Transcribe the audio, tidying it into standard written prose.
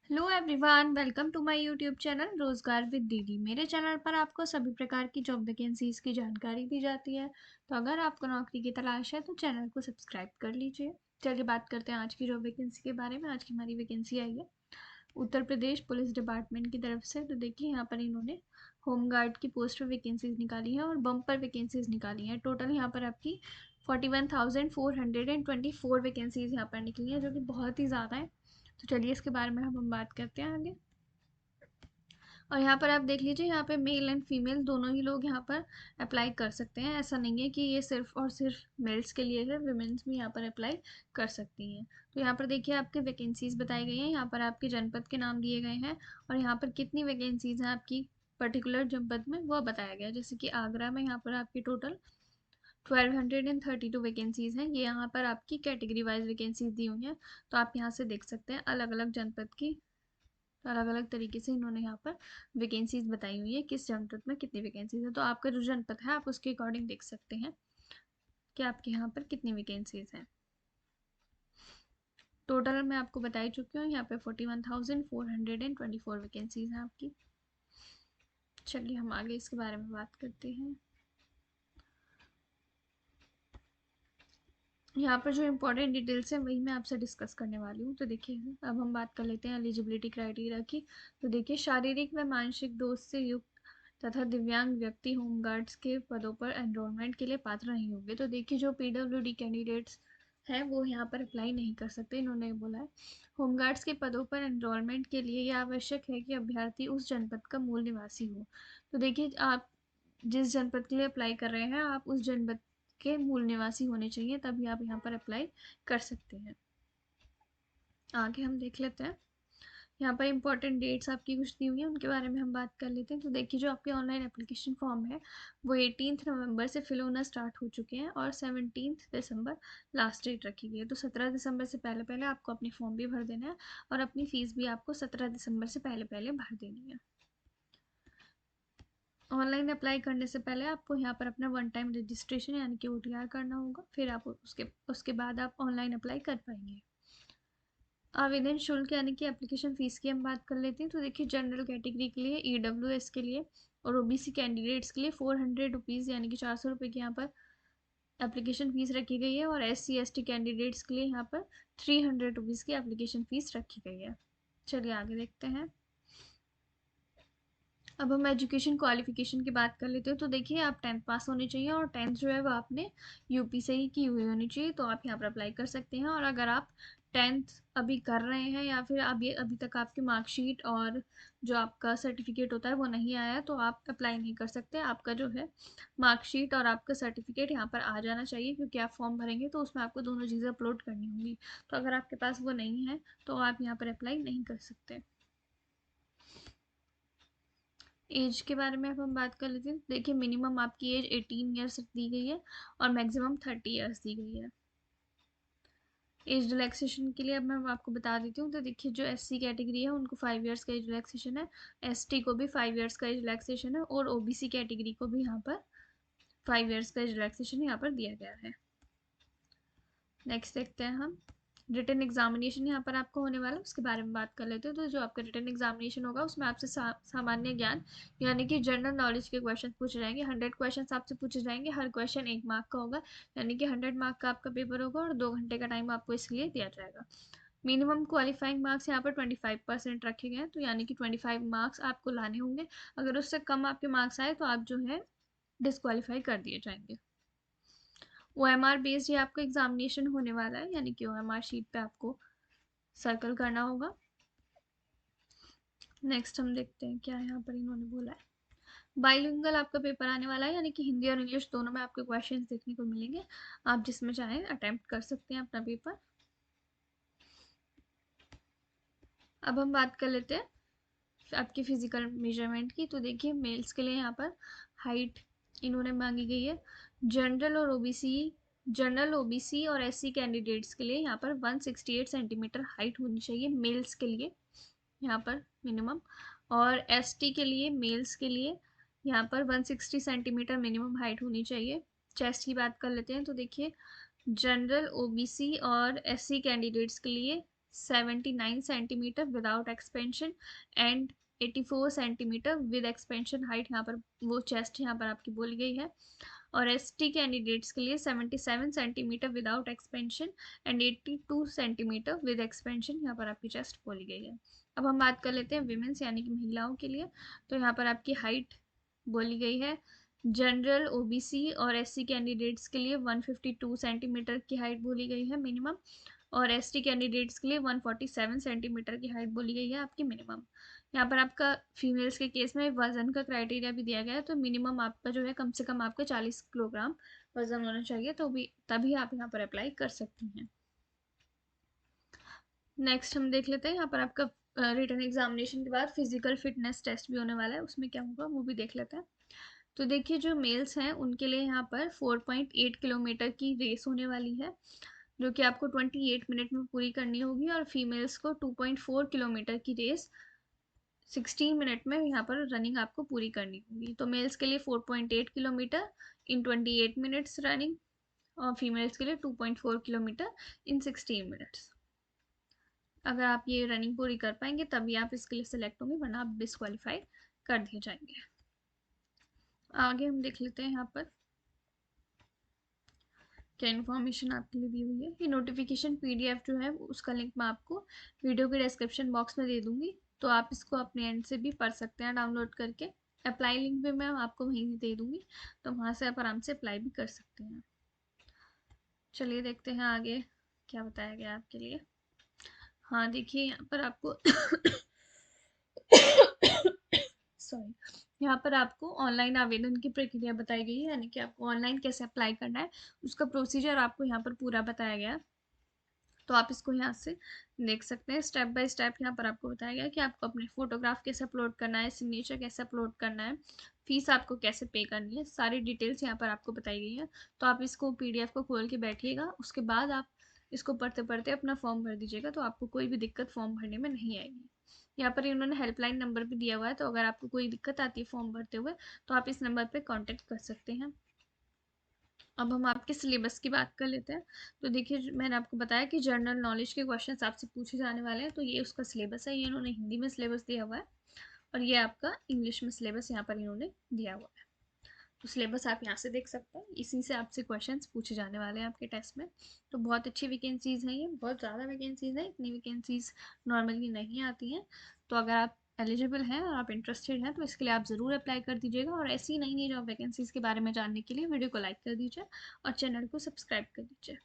Hello everyone, welcome to my YouTube channel rozgar with didi. मेरे channel पर आपको सभी प्रकार की जॉब वैकेंसीज की जानकारी दी जाती है। तो अगर आपको नौकरी की तलाश है तो चैनल को सब्सक्राइब कर लीजिए। चलिए बात करते हैं आज की जॉब वैकेंसी के बारे में। आज की हमारी वैकेंसी आई है उत्तर प्रदेश पुलिस डिपार्टमेंट की तरफ से। तो देखिए यहाँ पर इन्होंने होमगार्ड की पोस्ट पर वैकेंसीज निकाली है और बम्पर वैकेंसीज निकाली हैं। टोटल यहाँ पर आपकी 41,424 वैकेंसीज यहाँ पर निकली हैं, जो कि बहुत ही ज़्यादा है। तो चलिए इसके बारे में हम बात करते हैं आगे। और यहाँ पर आप देख लीजिए, यहाँ पे मेल एंड फीमेल दोनों ही लोग यहाँ पर अप्लाई कर सकते हैं। ऐसा नहीं है कि ये सिर्फ और सिर्फ मेल्स के लिए है, विमेंस भी यहाँ पर अप्लाई कर सकती हैं। तो यहाँ पर देखिए आपके वैकेंसीज बताई गई हैं, यहाँ पर आपके जनपद के नाम दिए गए हैं और यहाँ पर कितनी वैकेंसीज हैं आपकी पर्टिकुलर जनपद में वो बताया गया है। जैसे कि आगरा में यहाँ पर आपकी टोटल 1232 वैकेंसीज हैं। ये यहाँ पर आपकी कैटेगरी वाइज वैकेंसीज दी हुई हैं। तो आप यहाँ से देख सकते हैं अलग अलग जनपद की अलग अलग तरीके से इन्होंने यहाँ पर वैकेंसीज बताई हुई है, किस जनपद में कितनी वैकेंसीज है। तो आपका जो जनपद है आप उसके अकॉर्डिंग देख सकते हैं कि आपके यहाँ पर कितनी वैकेंसीज हैं। टोटल मैं आपको बता ही चुकी हूँ, यहाँ पे 41,424 वैकेंसीज हैं आपकी। चलिए हम आगे इसके बारे में बात करते हैं। यहाँ पर जो इम्पोर्टेंट डिटेल्स हैं वही मैं आपसे डिस्कस करने वाली हूँ। तो देखिए अब हम बात कर लेते हैं एलिजिबिलिटी क्राइटेरिया की। तो देखिए शारीरिक व मानसिक दोष से युक्त तथा दिव्यांग व्यक्ति होमगार्ड्स के पदों पर एनरोलमेंट के लिए पात्र नहीं होंगे। तो देखिए जो पीडब्ल्यूडी कैंडिडेट्स हैं वो यहाँ पर अप्लाई नहीं कर सकते, इन्होंने बोला है। होमगार्ड्स के पदों पर एनरोलमेंट के लिए यह आवश्यक है कि अभ्यर्थी उस जनपद का मूल निवासी हो। तो देखिए आप जिस जनपद के लिए अप्लाई कर रहे हैं आप उस जनपद के मूल निवासी होने चाहिए, तभी आप यहाँ पर अप्लाई कर सकते हैं। आगे हम देख लेते हैं, यहाँ पर इंपॉर्टेंट डेट्स आपकी कुछ दी हुई हैं, उनके बारे में हम बात कर लेते हैं। तो देखिए जो आपके ऑनलाइन एप्लीकेशन फॉर्म है वो 18 नवंबर से फिल होना स्टार्ट हो चुके हैं और 17 दिसंबर लास्ट डेट रखी गई है। तो 17 दिसंबर से पहले पहले आपको अपनी फॉर्म भी भर देना है और अपनी फ़ीस भी आपको 17 दिसंबर से पहले पहले भर देनी है। ऑनलाइन अप्लाई करने से पहले आपको यहाँ पर अपना वन टाइम रजिस्ट्रेशन यानी कि OTR करना होगा, फिर आप उसके बाद आप ऑनलाइन अप्लाई कर पाएंगे। आवेदन शुल्क यानी कि एप्लीकेशन फ़ीस की हम बात कर लेते हैं। तो देखिए जनरल कैटेगरी के लिए, EWS के लिए और OBC कैंडिडेट्स के लिए 400 रुपीज़ यानी कि 400 रुपये की यहाँ पर एप्लीकेशन फ़ीस रखी गई है और SC ST कैंडिडेट्स के लिए यहाँ पर 300 रुपीज़ की एप्लीकेशन फ़ीस रखी गई है। चलिए आगे देखते हैं। अब हम एजुकेशन क्वालिफिकेशन की बात कर लेते हैं। तो देखिए आप 10th पास होने चाहिए और 10th जो है वो आपने यूपी से ही की हुई होनी चाहिए, तो आप यहाँ पर अप्लाई कर सकते हैं। और अगर आप 10th अभी कर रहे हैं या फिर अभी तक आपकी मार्कशीट और जो आपका सर्टिफिकेट होता है वो नहीं आया है, तो आप अप्लाई नहीं कर सकते। आपका जो है मार्कशीट और आपका सर्टिफिकेट यहाँ पर आ जाना चाहिए, क्योंकि आप फॉर्म भरेंगे तो उसमें आपको दोनों चीज़ें अपलोड करनी होंगी। तो अगर आपके पास वो नहीं है तो आप यहाँ पर अप्लाई नहीं कर सकते। एज के बारे में अब हम बात कर लेते हैं। देखिए मिनिमम आपकी एज 18 ईयर्स दी गई है और मैक्सिमम 30 ईयर्स दी गई है। एज रिलैक्सेशन के लिए अब मैं आपको बता देती हूँ। तो देखिए जो SC कैटेगरी है उनको 5 ईयर्स का एज रिलैक्सेशन है, ST को भी 5 ईयर्स का एज रिलैक्सेशन है और OBC कैटेगरी को भी यहाँ पर 5 ईयर्स का एज रिलैक्सेशन यहाँ पर दिया गया है। नेक्स्ट देखते हैं हम रिटन एग्जामिनेशन यहाँ पर आपको होने वाला है, उसके बारे में बात कर लेते हैं। तो जो आपका रिटन एग्जामिनेशन होगा उसमें आपसे सामान्य ज्ञान यानी कि जनरल नॉलेज के क्वेश्चन पूछे जाएंगे। 100 क्वेश्चन आपसे पूछे जाएंगे, हर क्वेश्चन 1 मार्क का होगा, यानी कि 100 मार्क का आपका पेपर होगा और 2 घंटे का टाइम आपको इसके लिए दिया जाएगा। मिनिमम क्वालिफाइंग मार्क्स यहाँ पर 25% रखे गए हैं, तो यानी कि 25 मार्क्स आपको लाने होंगे। अगर उससे कम आपके मार्क्स आए तो आप जो है डिस्क्वालीफाई कर दिए जाएंगे। OMR बेस्ड ये आपका एग्जामिनेशन होने वाला है, यानी कि OMR शीट पे आपको सर्कल करना होगा। नेक्स्ट हम देखते हैं क्या यहाँ पर इन्होंने बोला है। बाइलिंगुअल आपका पेपर आने वाला है, यानी कि हिंदी और इंग्लिश दोनों में आपके क्वेश्चंस देखने को मिलेंगे। आप जिसमें चाहें अटेम्प्ट कर सकते हैं अपना पेपर। अब हम बात कर लेते हैं आपकी फिजिकल मेजरमेंट की। तो देखिए मेल्स के लिए यहाँ पर हाइट इन्होंने मांगी गई है। जनरल OBC और SC कैंडिडेट्स के लिए यहाँ पर 168 सेंटीमीटर हाइट होनी चाहिए मेल्स के लिए यहाँ पर मिनिमम, और ST के लिए मेल्स के लिए यहाँ पर 160 सेंटीमीटर मिनिमम हाइट होनी चाहिए। चेस्ट की बात कर लेते हैं। तो देखिए जनरल OBC और SC कैंडिडेट्स के लिए 79 centimetre without expansion and 84 centimetre with expansion height, यहाँ पर वो चेस्ट यहाँ पर आपकी बोली गई है। और एसटी कैंडिडेट्स के लिए 77 centimetre without expansion and 82 centimetre with expansion, यहाँ पर आपकी चेस्ट बोली गई है। अब हम बात कर लेते हैं विमेंस यानी कि महिलाओं के लिए। तो यहाँ पर आपकी हाइट बोली गई है। जनरल, ओबीसी और एससी कैंडिडेट्स के लिए 152 सेंटीमीटर की हाइट बोली गई है मिनिमम, और एसटी कैंडिडेट्स के लिए 147 सेंटीमीटर की हाइट बोली गई है आपकी मिनिमम। यहाँ पर आपका फीमेल्स के केस में वजन का क्राइटेरिया भी दिया गया है, तो मिनिमम आपका जो है कम से कम आपका 40 किलोग्राम वजन होना चाहिए, तो भी तभी आप यहाँ पर अप्लाई कर सकती हैं। नेक्स्ट हम देख लेते हैं, यहाँ पर आपका रिटन एग्जामिनेशन के बाद फिजिकल फिटनेस टेस्ट भी होने वाला है, उसमें क्या होगा वो भी देख लेते हैं। तो देखिए जो मेल्स हैं उनके लिए यहाँ पर 4.8 किलोमीटर की रेस होने वाली है, जो कि आपको 28 मिनट में पूरी करनी होगी, और फीमेल्स को 2.4 किलोमीटर की रेस 16 मिनट में यहाँ पर रनिंग आपको पूरी करनी होगी। तो मेल्स के लिए 4.8 किलोमीटर इन 28 मिनट्स रनिंग, और फीमेल्स के लिए 2.4 किलोमीटर इन 16 मिनट्स। अगर आप ये रनिंग पूरी कर पाएंगे तभी आप इसके लिए सिलेक्ट होंगे, वरना आप डिस्क्वालीफाई कर दिए जाएंगे। आगे हम देख लेते हैं यहाँ पर क्या इन्फॉर्मेशन आपके लिए दी हुई है। ये नोटिफिकेशन पीडीएफ जो है उसका लिंक मैं आपको वीडियो के डिस्क्रिप्शन बॉक्स में दे दूंगी, तो आप इसको अपने एंड से भी पढ़ सकते हैं डाउनलोड करके। अप्लाई लिंक भी मैं आपको वहीं दे दूंगी, तो वहाँ से आप आराम से अप्लाई भी कर सकते हैं। चलिए देखते हैं आगे क्या बताया गया आपके लिए। हाँ देखिए यहाँ पर आपको सॉरी, यहाँ पर आपको ऑनलाइन आवेदन की प्रक्रिया बताई गई है, यानी कि आपको ऑनलाइन कैसे अप्लाई करना है उसका प्रोसीजर आपको यहाँ पर पूरा बताया गया है। तो आप इसको यहाँ से देख सकते हैं, स्टेप बाय स्टेप यहाँ पर आपको बताया गया है कि आपको अपने फोटोग्राफ कैसे अपलोड करना है, सिग्नेचर कैसे अपलोड करना है, फीस आपको कैसे पे करनी है, सारी डिटेल्स यहाँ पर आपको बताई गई है। तो आप इसको पीडीएफ को खोल के बैठिएगा, उसके बाद आप इसको पढ़ते पढ़ते अपना फॉर्म भर दीजिएगा, तो आपको कोई भी दिक्कत फॉर्म भरने में नहीं आएगी। यहाँ पर इन्होंने हेल्पलाइन नंबर भी दिया हुआ है, तो अगर आपको कोई दिक्कत आती है फॉर्म भरते हुए तो आप इस नंबर पर कॉन्टेक्ट कर सकते हैं। अब हम आपके सिलेबस की बात कर लेते हैं। तो देखिए मैंने आपको बताया कि जनरल नॉलेज के क्वेश्चंस आपसे पूछे जाने वाले हैं, तो ये उसका सिलेबस है, ये इन्होंने हिंदी में सिलेबस दिया हुआ है, और ये आपका इंग्लिश में सिलेबस यहाँ पर इन्होंने दिया हुआ है। तो सिलेबस आप यहाँ से देख सकते हैं, इसी से आपसे क्वेश्चंस पूछे जाने वाले हैं आपके टेस्ट में। तो बहुत अच्छी वैकेंसीज हैं, ये बहुत ज़्यादा वैकेंसीज हैं, इतनी वैकेंसीज नॉर्मली नहीं आती हैं। तो अगर आप एलिजिबल हैं और आप इंटरेस्टेड हैं तो इसके लिए आप ज़रूर अप्लाई कर दीजिएगा, और ऐसी नई नई जॉब वैकेंसीज के बारे में जानने के लिए वीडियो को लाइक कर दीजिए और चैनल को सब्सक्राइब कर दीजिए।